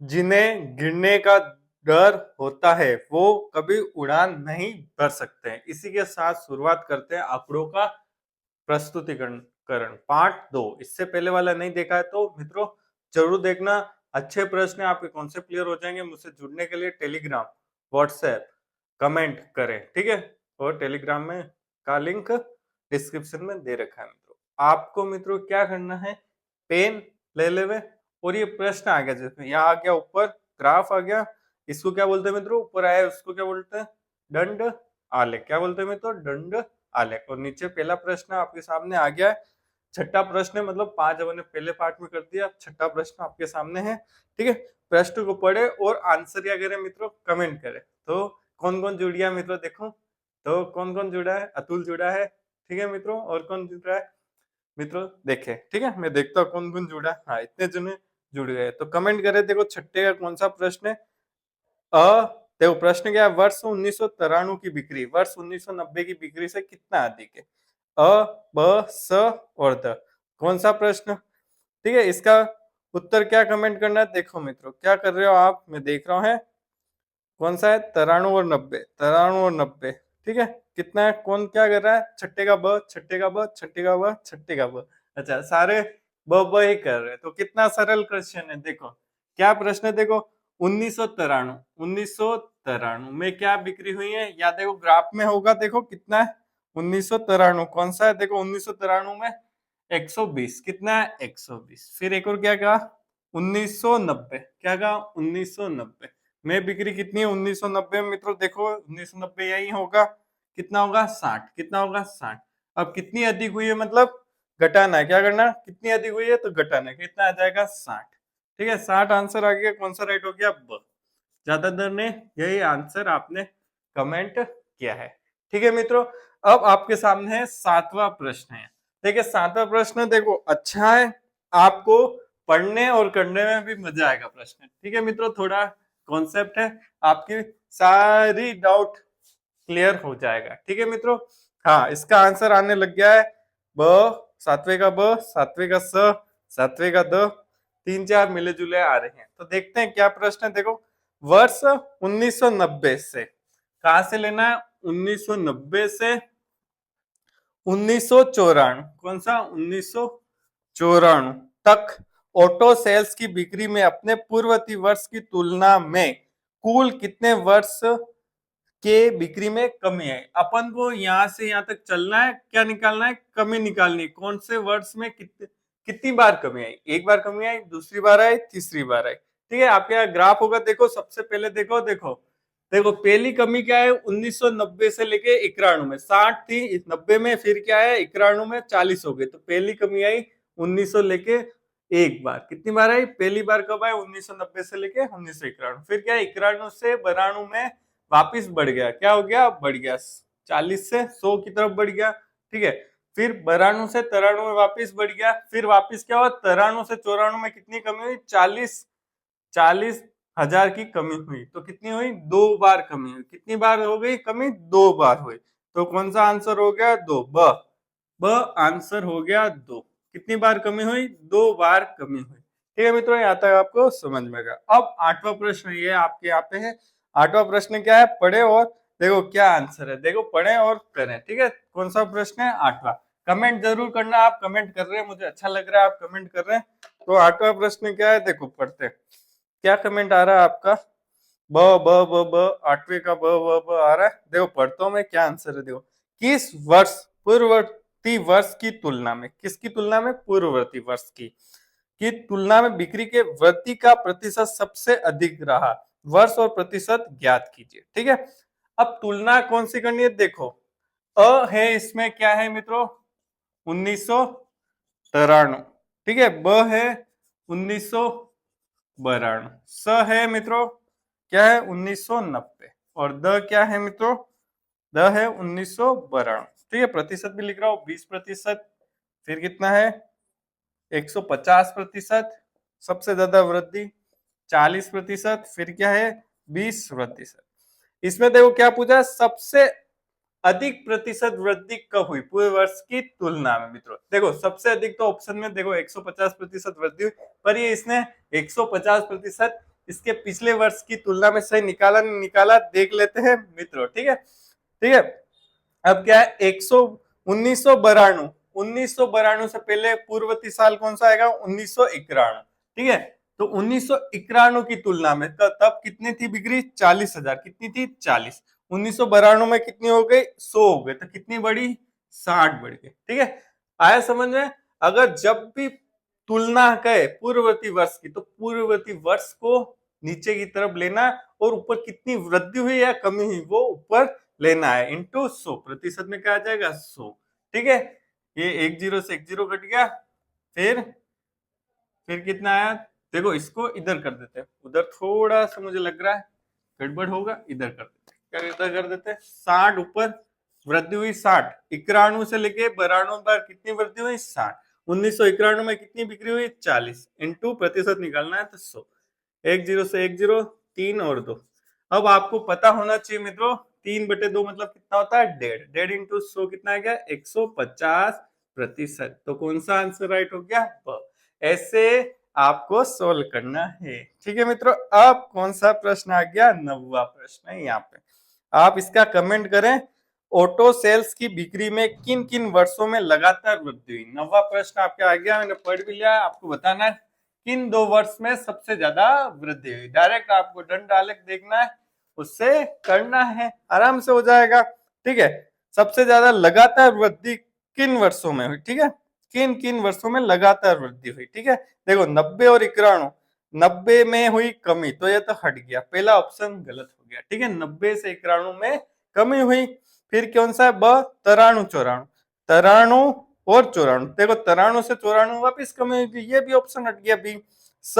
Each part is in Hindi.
जिन्हें गिरने का डर होता है वो कभी उड़ान नहीं भर सकते हैं। इसी के साथ शुरुआत करते हैं आंकड़ों का प्रस्तुतिकरण करण पार्ट 2। इससे पहले वाला नहीं देखा है तो मित्रों जरूर देखना। अच्छे प्रश्न है, आपके कॉन्सेप्ट क्लियर हो जाएंगे। मुझसे जुड़ने के लिए टेलीग्राम, व्हाट्सएप, कमेंट करें, ठीक है। और टेलीग्राम में का लिंक डिस्क्रिप्शन में दे रखा है। मित्रों आपको मित्रों क्या करना है, पेन ले लेवे और ये प्रश्न आ गया, जिसमें यहाँ आ गया ऊपर ग्राफ आ गया, इसको क्या बोलते हैं मित्रों, ऊपर आया उसको क्या बोलते हैं, दंड आलेख। क्या बोलते हैं मित्रों, दंड आलेख। और नीचे पहला प्रश्न आपके सामने आ गया है। छठा प्रश्न है, मतलब 5 हमने पहले पार्ट में कर दिया, छठा प्रश्न आपके सामने है, ठीक है। प्रश्न को पढ़े और आंसर क्या करें मित्रों, कमेंट करें। तो कौन कौन जुड़ गया मित्रों, देखो तो कौन कौन जुड़ा है, अतुल जुड़ा है, ठीक है मित्रों। और कौन जुड़ रहा है मित्रों, देखे, ठीक है, मैं देखता हूँ कौन कौन जुड़ा। हाँ, इतने जने जुड़ गए तो कमेंट करे। देखो छठे का कौन सा प्रश्न है, अ देखो प्रश्न क्या है, वर्ष 1993 की बिक्री वर्ष 1990 की बिक्री से कितना अधिक है। अ, ब, स और द। कौन सा प्रश्न, ठीक है। इसका उत्तर क्या कमेंट करना है। देखो मित्रों क्या कर रहे हो आप, मैं देख रहा हूँ है कौन सा है, 93 और 90, 93 और 90, ठीक है। कितना है, कौन क्या कर रहा है, छठे का ब, छठे का ब, छठे का ब, छठे का ब। अच्छा, सारे ब ही कर रहे हैं, तो कितना सरल क्वेश्चन है। देखो क्या प्रश्न है, देखो 1993, 1993 में क्या बिक्री हुई है, या देखो ग्राफ में होगा, देखो कितना है 1993, कौन सा है, देखो 1993 में 120, कितना है 120। फिर एक और क्या कहा, 1990, क्या कहा 1990 में बिक्री कितनी है 1990 में मित्रों, देखो 1990 यही होगा, कितना होगा 60, कितना होगा 60। अब कितनी अधिक हुई है, मतलब घटाना है, क्या करना, कितनी अधिक हुई है तो घटाना है, कितना आ जाएगा 60, ठीक है। 60 आंसर आ गया, कौन सा राइट हो गया, ब। ज्यादातर ने यही आंसर आपने कमेंट किया है, ठीक है मित्रों। अब आपके सामने है 7वां प्रश्न है। देखिए 7वां प्रश्न देखो अच्छा है, आपको पढ़ने और करने में भी मजा आएगा प्रश्न, ठीक है मित्रों। थोड़ा कॉन्सेप्ट है, आपकी सारी डाउट क्लियर हो जाएगा, ठीक है मित्रों। हाँ, इसका आंसर आने लग गया है, ब, 7वें का ब, 7वें का स, 7वें का द, 3 4 मिले जुले आ रहे हैं। तो देखते हैं क्या प्रश्न है। देखो वर्ष 1990 से, कहां से लेना है, 1990 से 1994, कौन सा 1994 तक ऑटो सेल्स की बिक्री में अपने पूर्ववर्ती वर्ष की तुलना में कुल कितने वर्ष के बिक्री में कमी है। अपन को यहाँ से यहाँ तक चलना है, क्या निकालना है, कमी निकालनी। कौन से वर्ष में कितनी बार कमी आई, एक बार कमी आई, दूसरी बार आई, तीसरी बार आई, ठीक है। आपके यहाँ ग्राफ होगा, देखो सबसे पहले देखो देखो देखो पहली कमी क्या है, 1990 से लेके 91 में 60 थी, 90 में फिर क्या है 91 में 40 हो गई। तो पहली कमी आई 1900 लेके एक बार, कितनी बार आई, पहली बार कब आई 1990 से लेके 1991। फिर क्या 91 से 92 में वापिस बढ़ गया, क्या हो गया, बढ़ गया 40 से 100 की तरफ बढ़ गया, ठीक है। फिर 92 से 93 में वापिस बढ़ गया, फिर वापिस क्या हुआ 93 से 94 में कितनी कमी हुई, 40,000 की कमी हुई। तो कितनी हुई, 2 बार कमी हुई। कितनी बार हो गई कमी, 2 बार हुई। तो कौन सा आंसर हो गया, 2, ब आंसर हो गया 2। कितनी बार कमी हुई, 2 बार कमी हुई, ठीक है मित्रों। यहाँ तक आपको समझ में गया। अब 8वां प्रश्न ये आपके यहाँ पे है। 8वां प्रश्न क्या है, पढ़े और देखो क्या आंसर है, देखो पढ़े और करें, ठीक है। कौन सा प्रश्न है, 8वां। कमेंट जरूर करना, आप कमेंट कर रहे हैं, मुझे अच्छा लग रहा है आप कमेंट कर रहे हैं। तो 8वां प्रश्न क्या है, देखो पढ़ते हैं। क्या कमेंट आ रहा है आपका, ब ब ब ब 8वें का ब आ रहा है। देखो पढ़ता हूं मैं क्या आंसर है। देखो किस वर्ष, पूर्ववर्ती वर्ष की तुलना में, किसकी तुलना में, पूर्ववर्ती वर्ष की तुलना में बिक्री के वृद्धि का प्रतिशत सबसे अधिक रहा, वर्ष और प्रतिशत ज्ञात कीजिए, ठीक है। अब तुलना कौन सी करनी है, देखो अ है इसमें क्या है मित्रों, 1993, ठीक है। ब है 1992, स है मित्रों क्या है 1990, और द क्या है मित्रों, द है 1992, ठीक है। प्रतिशत भी लिख रहा हूं, 20%, फिर कितना है 150%, सबसे ज्यादा वृद्धि 40%, फिर क्या है 20%। इसमें देखो क्या पूछा, सबसे अधिक प्रतिशत वृद्धि कब हुई पूरे वर्ष की तुलना में मित्रों। देखो सबसे अधिक तो ऑप्शन में देखो 150% वृद्धि हुई, पर ये इसने 150% इसके पिछले वर्ष की तुलना में सही निकाला नहीं निकाला देख लेते हैं मित्रों। ठीक है, ठीक है। अब क्या है 1992, 1992 से पहले पूर्ववर्ती साल कौन सा आएगा 1991। ठीक है, तो 1991 की तुलना में तब कितनी थी बिक्री 40,000, कितनी थी 40। 1992 में कितनी हो गई 100 हो गए, तो कितनी बढ़ी 60 बढ़ गई। ठीक है, आया समझ में। अगर जब भी तुलना करे पूर्ववर्ती वर्ष की, तो पूर्ववर्ती वर्ष को नीचे की तरफ लेना और ऊपर कितनी वृद्धि हुई या कमी हुई वो ऊपर लेना है इंटू 100। प्रतिशत में क्या आ जाएगा 100। ठीक है, ये 10 से 10 कट गया, फिर कितना आया देखो, इसको इधर कर देते हैं, उधर थोड़ा सा मुझे लग रहा है गड़बड़ होगा, इधर कर देते हैं। क्या इधर कर देते हैं 60 ऊपर वृद्धि हुई 60, 91 से लेके 92 तक कितनी वृद्धि हुई 60। 1991 में कितनी बिक्री हुई 40 इंटू प्रतिशत निकालना है तो 100। 10 से 10 3 और 2। अब आपको पता होना चाहिए मित्रों 3/2 मतलब कितना होता है 1.5, 1.5 इंटू 100 कितना आ गया 150%। तो कौन सा आंसर राइट हो गया ब। ऐसे आपको सोल्व करना है। ठीक है मित्रों, अब कौन सा प्रश्न आ गया 9वां प्रश्न है यहाँ पे, आप इसका कमेंट करें। ऑटो सेल्स की बिक्री में किन किन वर्षों में लगातार वृद्धि हुई। 9वां प्रश्न आपके आ गया, मैंने पढ़ भी लिया, आपको बताना है किन 2 वर्ष में सबसे ज्यादा वृद्धि हुई। डायरेक्ट आपको डंड डायरेक्ट देखना है, उससे करना है, आराम से हो जाएगा। ठीक है, सबसे ज्यादा लगातार वृद्धि किन वर्षों में हुई। ठीक है, किन किन वर्षों में लगातार वृद्धि हुई। ठीक है, देखो 90 और 91, 90 में हुई कमी तो ये तो हट गया, पहला ऑप्शन गलत हो गया। ठीक है, 90 से 91 में कमी हुई। फिर कौन सा है ब 93 94, 93 और 94, देखो 93 से 94 वापिस कमी हुई, ये भी ऑप्शन हट गया बी। स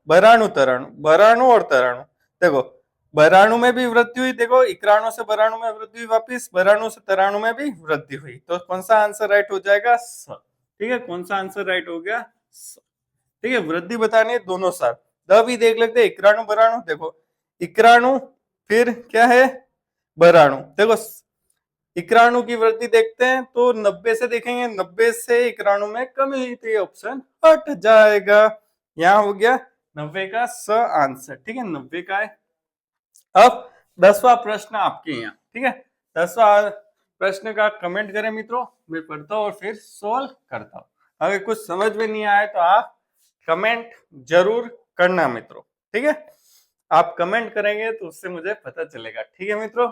92 93, 92 और 93, देखो 92 में भी वृद्धि हुई, देखो 91 से 92 में वृद्धि हुई, वापिस 92 से 93 में भी वृद्धि हुई, तो कौन सा आंसर राइट हो जाएगा स। ठीक है, कौन सा आंसर राइट हो गया स। ठीक है, वृद्धि बतानी है दोनों साथ, द भी देख लेते हैं 91 92, देखो 91 फिर क्या है 92, देखो 91 की वृद्धि देखते हैं तो 90 से देखेंगे, 90 से 91 में कमी हुई, तो ये ऑप्शन हट जाएगा। यहाँ हो गया 90 का स आंसर। ठीक है, 90 का है। अब 10वां प्रश्न आपके यहाँ। ठीक है, 10वां प्रश्न का कमेंट करें मित्रों, मैं पढ़ता हूँ और फिर सोल्व करता हूँ। अगर कुछ समझ में नहीं आए तो आप कमेंट जरूर करना मित्रों। ठीक है, आप कमेंट करेंगे तो उससे मुझे पता चलेगा। ठीक है मित्रों,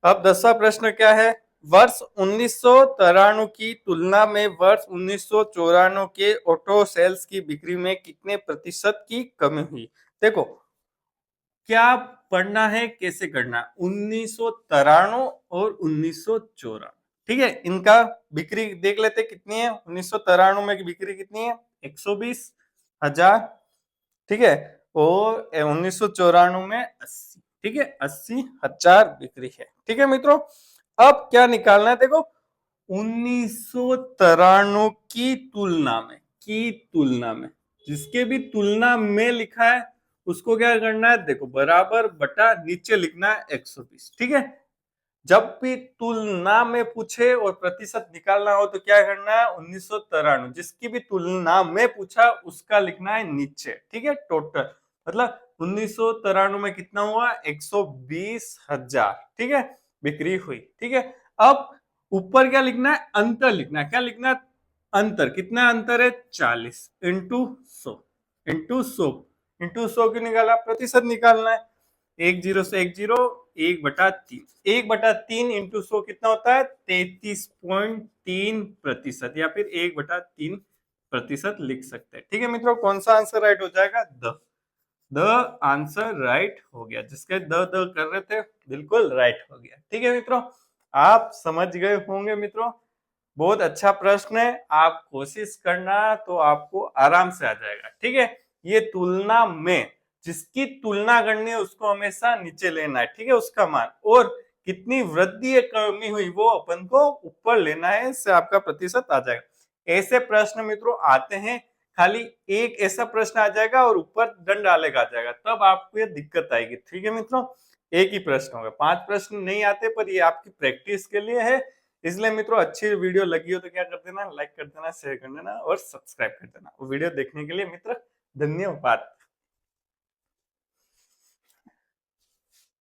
अब 10वां प्रश्न क्या है, वर्ष 1993 की तुलना में वर्ष 1994 के ऑटो सेल्स की बिक्री में कितने प्रतिशत की कमी हुई। देखो क्या पढ़ना है कैसे करना है, 1993 और 1994। ठीक है, इनका बिक्री देख लेते कितनी है। 1993 में की बिक्री कितनी है 120,000। ठीक है, और 1994 में 80। ठीक है, 80,000 बिक्री है। ठीक है मित्रों, अब क्या निकालना है, देखो 1993 की तुलना में जिसके भी तुलना में लिखा है उसको क्या करना है, देखो बराबर बटा नीचे लिखना है 120। ठीक है, जब भी तुलना में पूछे और प्रतिशत निकालना हो तो क्या करना है 1993 जिसकी भी तुलना में पूछा उसका लिखना है नीचे। ठीक है, टोटल मतलब 1993 में कितना हुआ 120,000। ठीक है, बिक्री हुई। ठीक है, अब ऊपर क्या लिखना है अंतर लिखना है, क्या लिखना है अंतर, कितना अंतर है 40 इंटू 100, इंटू 100 इंटू 100 क्यों निकाला, प्रतिशत निकालना है। 10 से 10 1/3, 1/3 इंटू 100 कितना होता है 33.3% या फिर 1/3% लिख सकते हैं। ठीक है मित्रों, कौन सा आंसर राइट हो जाएगा द आंसर राइट हो गया, जिसके द कर रहे थे बिल्कुल राइट हो गया। ठीक है मित्रों, आप समझ गए होंगे मित्रों, बहुत अच्छा प्रश्न है, आप कोशिश करना तो आपको आराम से आ जाएगा। ठीक है, ये तुलना में जिसकी तुलना करनी है उसको हमेशा नीचे लेना है। ठीक है, उसका मान और कितनी वृद्धि कमी हुई वो अपन को ऊपर लेना है, इससे आपका प्रतिशत आ जाएगा। ऐसे प्रश्न मित्रों आते हैं, खाली एक ऐसा प्रश्न आ जाएगा और ऊपर दंड आलेख आ जाएगा, तब आपको ये दिक्कत आएगी। ठीक है मित्रों, एक ही प्रश्न होगा, 5 प्रश्न नहीं आते, पर ये आपकी प्रैक्टिस के लिए है। इसलिए मित्रों अच्छी वीडियो लगी हो तो क्या कर देना, लाइक कर देना, शेयर कर देना और सब्सक्राइब कर देना। वीडियो देखने के लिए मित्र धन्यवाद।